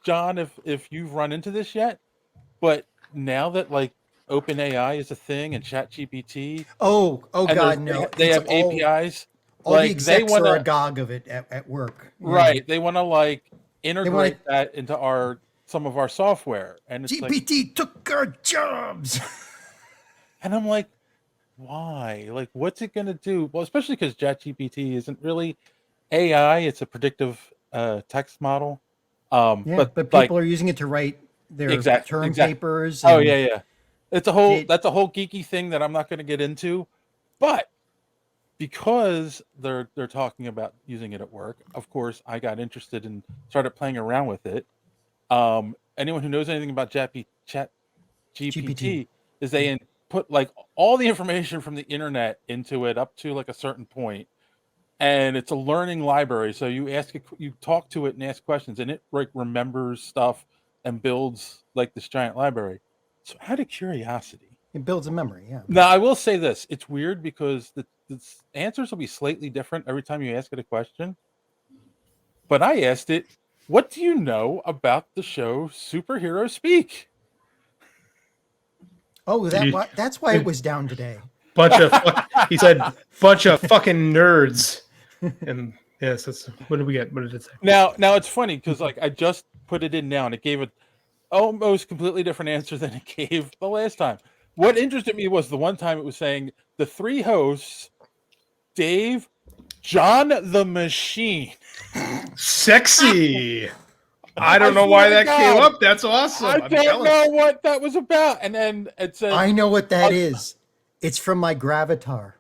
John, if you've run into this yet, but now that like OpenAI is a thing and Chat GPT, Oh and God, no! they It's have APIs, all the like they execs are want to agog of it at work. Yeah, right, they want to like they want integrate that into some of our software, and it's like, GPT took our jobs. and I'm like, why? Like, what's it gonna do? Well, especially because ChatGPT isn't really AI; it's a predictive text model. Yeah, But but like, people are using it to write their term exact. papers Oh and yeah, yeah. That's a whole geeky thing that I'm not going to get into, but because they're talking about using it at work, of course, I got interested and started playing around with it. Anyone who knows anything about Chat GPT. GPT is they put like all the information from the internet into it up to like a certain point, and it's a learning library. So you talk to it and ask questions, and it like remembers stuff and builds like this giant library. So out of curiosity, It builds a memory. Yeah. now I will say this: it's weird because the answers will be slightly different every time you ask it a question. But I asked it, "What do you know about the show Superhero Speak?" Oh, You- that's why it was down today. He said bunch of fucking nerds. And yes, that's what did we get? What did it say? Now it's funny because like I just put it in now and it gave an almost completely different answer than it gave the last time. What interested me was the one time it was saying the three hosts, Dave, John the Machine. Sexy. I don't I know why swear to that came God, up. That's awesome. I don't know what that was about. And then it said, I know what that is. It's from my Gravatar.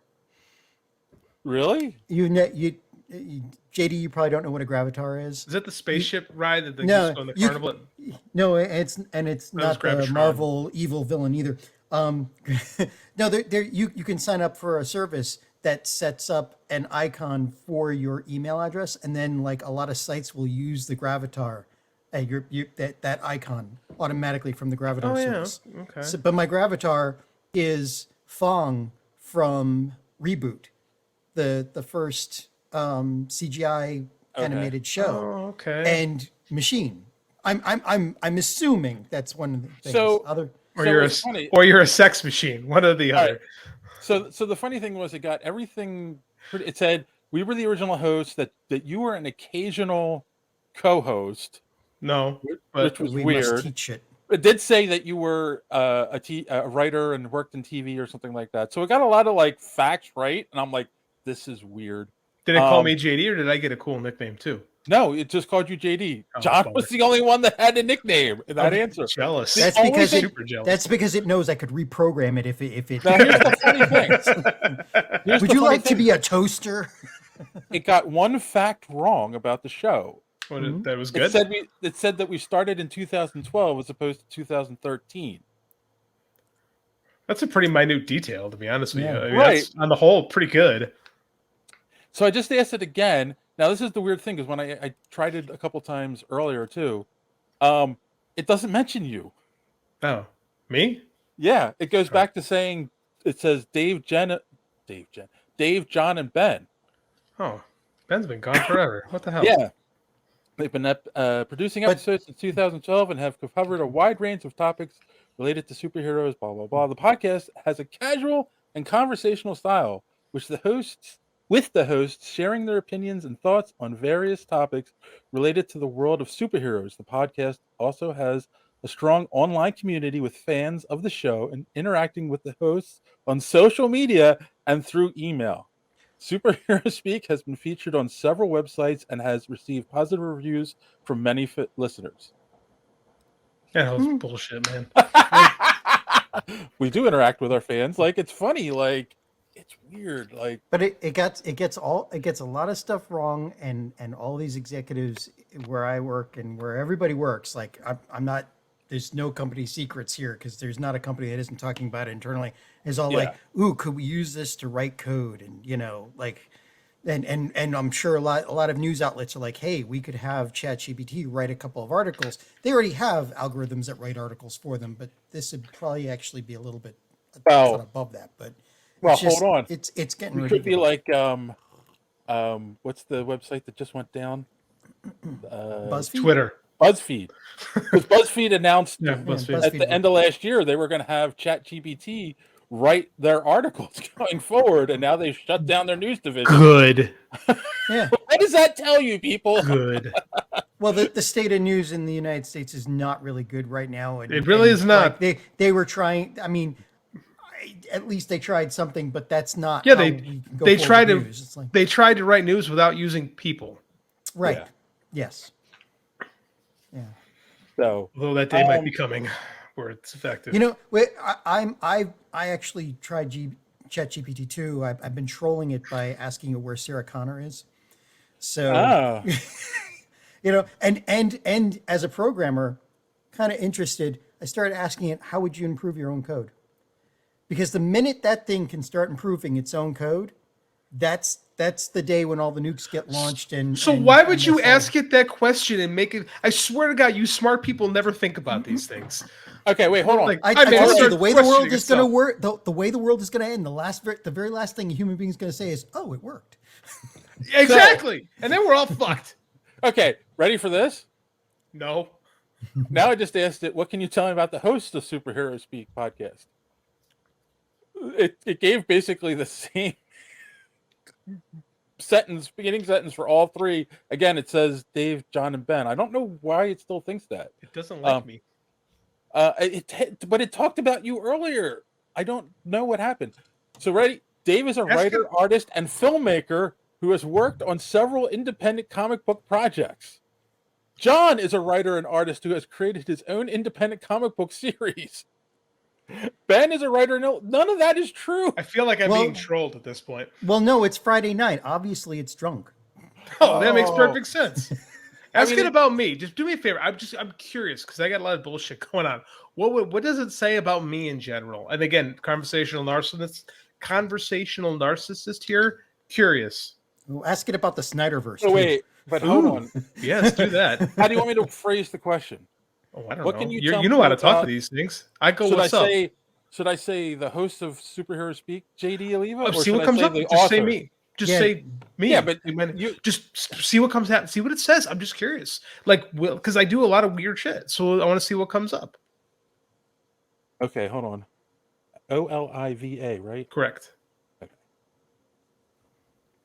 really? JD, you probably don't know what a Gravatar is. Is that the spaceship ride that they No, used on the carnival? No, it's not the Gravatron. Marvel evil villain either. No, you can sign up for a service that sets up an icon for your email address, and then like a lot of sites will use the Gravatar, that icon automatically from the Gravatar Oh, yeah. service. Okay. So, but my Gravatar is Fong from Reboot, the first CGI animated show, Oh, okay. and Machine. I'm assuming that's one of the things. So- Or you're a sex machine. One or the All other. right. So the funny thing was it got everything. It said we were the original hosts, that you were an occasional co-host, No, which but was we must weird. teach it. It did say that you were a writer and worked in TV or something like that. So it got a lot of like facts right, and I'm like, this is weird. did it call me JD or did I get a cool nickname too? No, it just called you JD. Oh, John bummer. was the only one that had a nickname in that I'm answer. Jealous. That's only because thing- super jealous. that's because it knows I could reprogram it if it. Now here's the funny thing. Here's Would the you funny like to thing. be a toaster? It got one fact wrong about the show. That was It good. said that we started in 2012 as opposed to 2013. That's a pretty minute detail, to be honest with you. Yeah. I mean, Right. that's, on the whole, pretty good. So I just asked it again. Now this is the weird thing, because when I tried it a couple times earlier too, it doesn't mention you. Oh, me? Yeah, it goes back to saying, it says Dave, John, and Ben. Oh, Ben's been gone forever. What the hell? Yeah. They've been producing episodes since 2012 and have covered a wide range of topics related to superheroes, blah, blah, blah. The podcast has a casual and conversational style, with the hosts sharing their opinions and thoughts on various topics related to the world of superheroes. The podcast also has a strong online community with fans of the show and interacting with the hosts on social media and through email. Superhero Speak has been featured on several websites and has received positive reviews from many listeners. That was bullshit, man. We do interact with our fans. Like, it's funny. Like, it's weird. Like, But it gets a lot of stuff wrong, and all these executives where I work and where everybody works, like I'm not. There's no company secrets here, because there's not a company that isn't talking about it internally. Is all like, ooh, could we use this to write code? And like, and I'm sure a lot of news outlets are like, hey, we could have Chat GPT write a couple of articles. They already have algorithms that write articles for them, but this would probably actually be a little bit not above that. But well, hold on. It's getting it could be ridiculous. like what's the website that just went down? BuzzFeed? Twitter. BuzzFeed. Because BuzzFeed announced Yeah, Man, BuzzFeed. at the end of last year they were going to have Chat GPT write their articles going forward, and now they've shut down their news division. Good. Yeah. What does that tell you, people? Good. Well, the state of news in the United States is not really good right now. And, It really is not. Like, they were trying. I mean, at least they tried something, but that's not. Yeah, how they we can go they forward tried with to news. It's like, they tried to write news without using people. right. Yeah. Yes. Yeah. So Although that day might be coming where it's effective. You know, wait, I actually tried Chat GPT too. I've been trolling it by asking it where Sarah Connor is. So you know, and as a programmer, kind of interested, I started asking it, how would you improve your own code? Because the minute that thing can start improving its own code, that's the day when all the nukes get launched. And so why would you ask it that question and make it? I swear to God, you smart people never think about these things. okay, wait, hold on. Like, I mean, told you start the way the world questioning is going to itself. work, the way the world is going to end. The very last thing a human being is going to say is, "Oh, it worked." Exactly, and then we're all fucked. Okay, ready for this? No, Now I just asked it, what can you tell me about the host of Superhero Speak podcast? It gave basically the same beginning sentence for all three. Again, it says Dave, John, and Ben. I don't know why it still thinks that. it doesn't like me. But it talked about you earlier. I don't know what happened. So ready? Dave is a writer, artist, and filmmaker who has worked on several independent comic book projects. John is a writer and artist who has created his own independent comic book series. Ben is a writer. No, none of that is true. I feel like I'm being trolled at this point. Well, no, it's Friday night. Obviously, it's drunk. Oh, that makes perfect sense. Ask mean, it about me. Just do me a favor. I'm curious because I got a lot of bullshit going on. What does it say about me in general? And again, conversational narcissist here. Curious. Well, ask it about the Snyderverse. Oh, too. wait, but hold on. Yeah, let's do that. How do you want me to phrase the question? Oh, I don't What know. can you You tell know me how to talk about- to these things. I go, Should what's I up? say? Should I say the host of Superhero Speak, JD Oliva? Oh, or see should what I comes say up. the Just say author? me. Just Yeah. say me. Yeah, but you just see what comes out. See what it says. I'm just curious. Like, because I do a lot of weird shit, so I want to see what comes up. Okay, hold on. Oliva, right? Correct.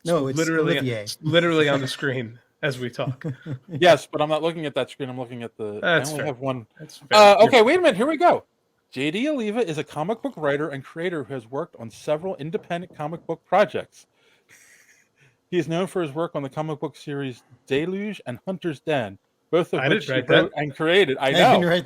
No, it's Olivier. It's literally on the screen as we talk. Yes, but I'm not looking at that screen. I'm looking at the. That's I only fair. have one. That's fair. Okay, wait a minute. Here we go. JD Oliva is a comic book writer and creator who has worked on several independent comic book projects. He is known for his work on the comic book series Deluge and Hunter's Den, both of which he wrote and created. I know.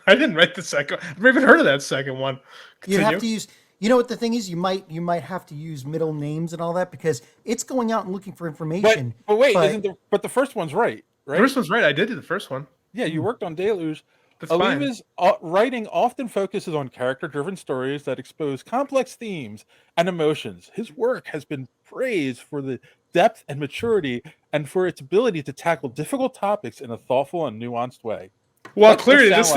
I didn't write the second. I've never even heard of that second one. You have to use. You know what the thing is? You might have to use middle names and all that because it's going out and looking for information. But wait, but the first one's right? The first one's right. I did do the first one. Yeah, you worked on Deluge. That's Oliva's writing often focuses on character-driven stories that expose complex themes and emotions. His work has been praised for the depth and maturity and for its ability to tackle difficult topics in a thoughtful and nuanced way. Well, clearly this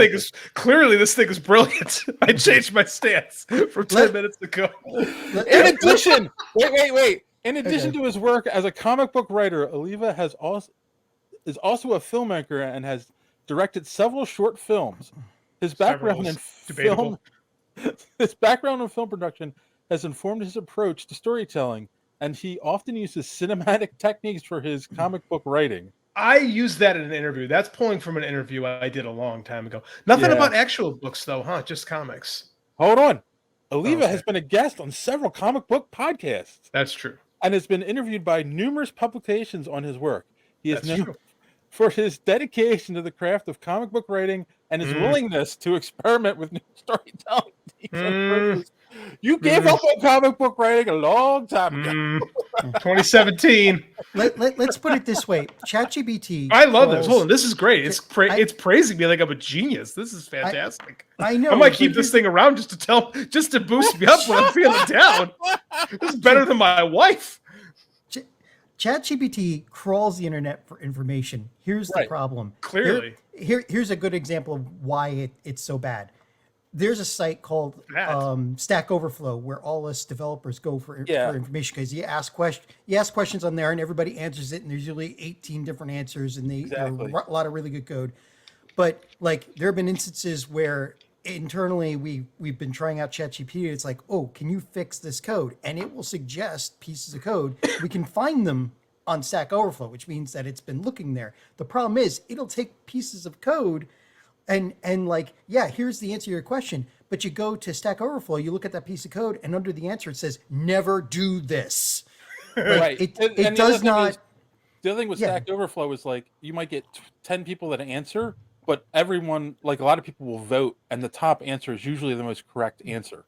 thing is brilliant. I changed my stance from 10 minutes ago. In addition, wait. In addition to his work as a comic book writer, Oliva is also a filmmaker and has directed several short films. His background in film production has informed his approach to storytelling, and he often uses cinematic techniques for his comic book writing. I used that in an interview. That's pulling from an interview I did a long time ago. Nothing about actual books, though, huh? Just comics. Hold on. Oliva has been a guest on several comic book podcasts. That's true. And has been interviewed by numerous publications on his work. He is known for his dedication to the craft of comic book writing and his willingness to experiment with new storytelling. You gave up on comic book writing a long time ago. 2017. Let's put it this way. ChatGPT. I love this. Hold on. This is great. It's praising me like I'm a genius. This is fantastic. I know. I might keep this thing around just to boost me up when I'm feeling down. This is better than my wife. ChatGPT crawls the internet for information. Here's the problem. Clearly. Here's a good example of why it's so bad. there's a site called That. Stack Overflow where all us developers go for Yeah. information, because you ask questions on there and everybody answers it, and there's usually 18 different answers, and there Exactly. are a lot of really good code. But like there have been instances where internally we've been trying out Chat GPT. It's like, oh, can you fix this code? And it will suggest pieces of code. We can find them on Stack Overflow, which means that it's been looking there. The problem is it'll take pieces of code and like, yeah, here's the answer to your question. But you go to Stack Overflow, you look at that piece of code, and under the answer it says, never do this. Like, Right. It And the other does thing not. is, the other thing with Yeah. Stack Overflow is like you might get 10 people that answer, but everyone, like a lot of people will vote, and the top answer is usually the most correct answer.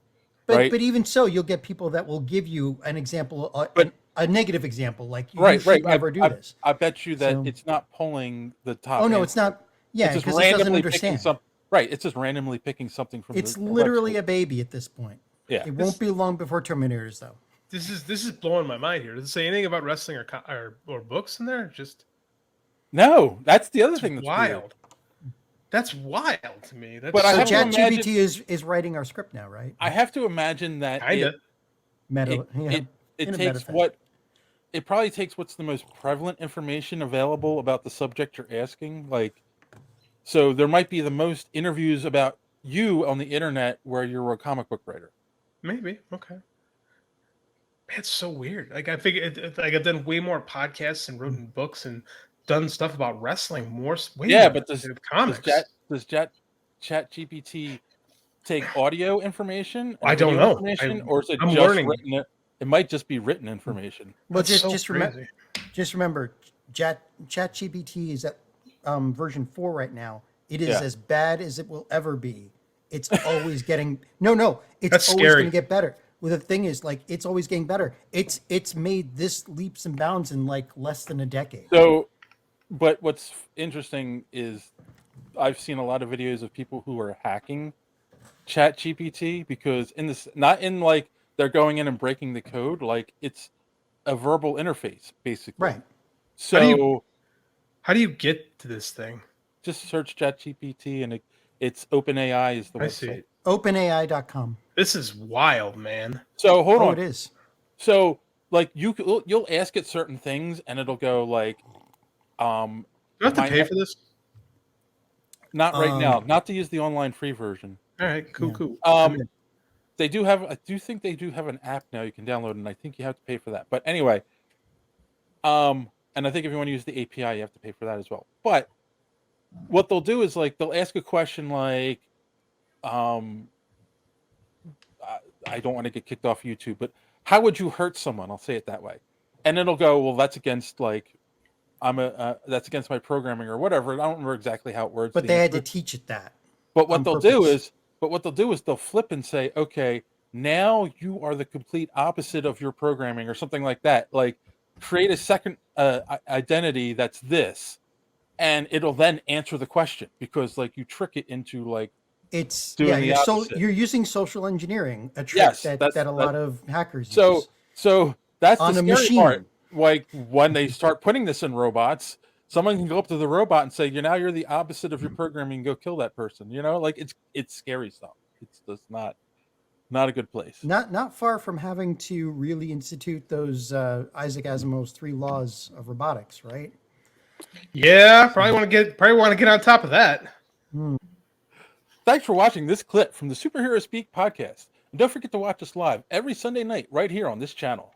But right? but even so, you'll get people that will give you an example, But- a negative example, like you Right, should right. never do this. I bet you that So- it's not pulling the top. Oh no, answer. it's not. Yeah, It's just because it doesn't randomly picking understand. some. Right, it's just randomly picking something from. It's the literally website. a baby at this point. Yeah. It won't be long before Terminators, though. This is blowing my mind here. Does it say anything about wrestling or books in there? Just No, that's the other thing that's wild. weird. That's wild to me. That's But I So have to ChatGPT is writing our script now, right? I have to imagine that kinda. Meta, yeah, it in a takes meta what it probably takes what's the most prevalent information available about the subject you're asking. Like, so there might be the most interviews about you on the internet where you're a comic book writer. Maybe. Okay. It's so weird. Like I figured, like I've done way more podcasts and written books and done stuff about wrestling. Way Yeah, more but than does comics. Chat GPT take audio information? And I don't video know. information, or is it I'm just learning. written? It might just be written information. Well, That's so just remember, ChatGPT is at version 4 right now. It is Yeah. as bad as it will ever be. It's always getting no. It's That's always scary. going to get better. Well, the thing is, like, it's always getting better. It's made this leaps and bounds in like less than a decade. So, but what's interesting is I've seen a lot of videos of people who are hacking Chat GPT because in this, not in like they're going in and breaking the code, like it's a verbal interface basically. Right. So How do you get to this thing? just search Chat GPT and it's OpenAI is the I see. website. OpenAI.com. This is wild, man. So hold Oh, on. it is. So like you'll ask it certain things and it'll go like, Do I have to My- pay for this? not right now, not to use the online free version. All right, cool, Yeah. cool. They do have. I do think they do have an app now you can download, and I think you have to pay for that. But anyway, and I think if you want to use the API, you have to pay for that as well. But what they'll do is like they'll ask a question like, I don't want to get kicked off YouTube, but how would you hurt someone? I'll say it that way, and it'll go, well, that's against like, that's against my programming or whatever. I don't remember exactly how it works. But they had to teach it that. But what on they'll do purpose. is they'll flip and say, okay, now you are the complete opposite of your programming or something like that. Like create a second identity that's this, and it'll then answer the question because like you trick it into like It's doing the you're opposite. you're using social engineering, a trick Yes, that that's- a lot of hackers so use. so that's the On a scary machine. part. Like when they start putting this in robots, someone can go up to the robot and say, you're the opposite of your programming, go kill that person. Like it's scary stuff. It's just not a good place. Not far from having to really institute those Isaac Asimov's 3 laws of robotics, right? Yeah, probably want to get on top of that. Thanks for watching this clip from the Superhero Speak podcast. And don't forget to watch us live every Sunday night right here on this channel.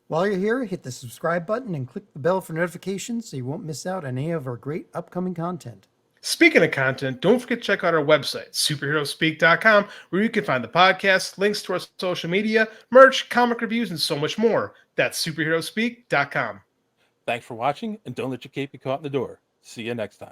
While you're here, hit the subscribe button and click the bell for notifications so you won't miss out on any of our great upcoming content. Speaking of content, don't forget to check out our website, superheroespeak.com, where you can find the podcast, links to our social media, merch, comic reviews, and so much more. That's superheroespeak.com. Thanks for watching, and don't let your cape be caught in the door. See you next time.